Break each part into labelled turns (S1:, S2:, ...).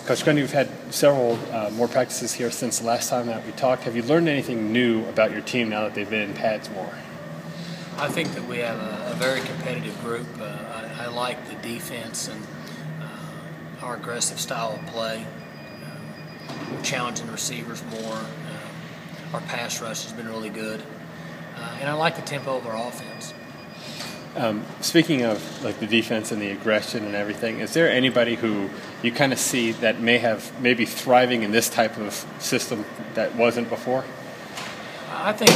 S1: Coach Gundy, we've had several more practices here since the last time that we talked. Have you learned anything new about your team now that they've been in pads more?
S2: I think that we have a very competitive group. I like the defense and our aggressive style of play. We're challenging receivers more. Our pass rush has been really good. And I like the tempo of our offense.
S1: Speaking of like the defense and the aggression and everything, is there anybody who you kind of see that maybe thriving in this type of system that wasn't before?
S2: I think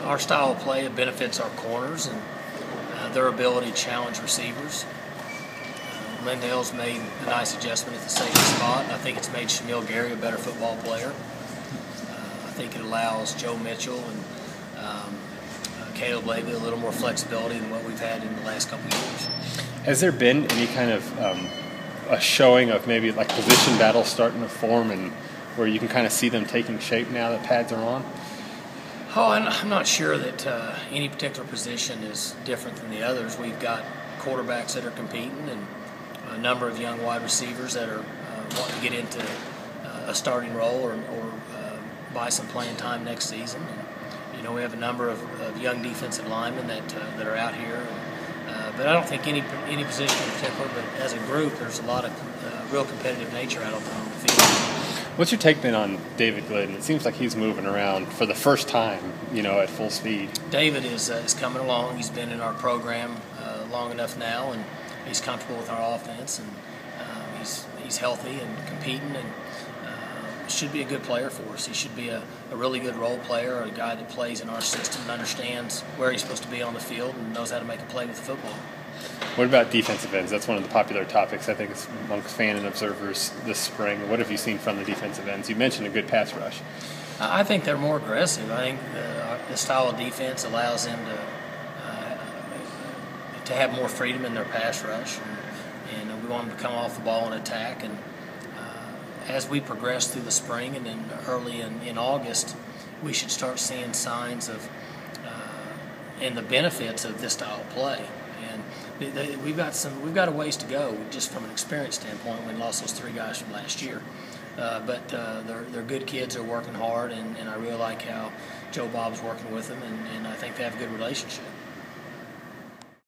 S2: our style of play benefits our corners and their ability to challenge receivers. Lindell's made a nice adjustment at the safety spot. I think it's made Shamil Gary a better football player. I think it allows Joe Mitchell and Caleb Levy a little more flexibility than what we've had in the last couple of years.
S1: Has there been any kind of a showing of maybe like position battles starting to form and where you can kind of see them taking shape now that pads are on?
S2: Oh, I'm not sure that any particular position is different than the others. We've got quarterbacks that are competing and a number of young wide receivers that are wanting to get into a starting role or buy some playing time next season. And, we have a number of young defensive linemen that are out here. But I don't think any position in particular, but as a group, there's a lot of real competitive nature out on the field.
S1: What's your take been on David Glidden? It seems like he's moving around for the first time, at full speed.
S2: David is coming along. He's been in our program long enough now, and he's comfortable with our offense, and he's healthy and competing, and should be a good player for us. He should be a really good role player, a guy that plays in our system and understands where he's supposed to be on the field and knows how to make a play with the football.
S1: What about defensive ends? That's one of the popular topics, I think, amongst fans and observers this spring. What have you seen from the defensive ends? You mentioned a good pass rush.
S2: I think they're more aggressive. I think the style of defense allows them to have more freedom in their pass rush, and we want them to come off the ball and attack. And as we progress through the spring and then early in August, we should start seeing signs of and the benefits of this style of play. And we've got a ways to go just from an experience standpoint. We lost those 3 guys from last year, but they're good kids. They're working hard, and I really like how Joe Bob's working with them, and I think they have a good relationship.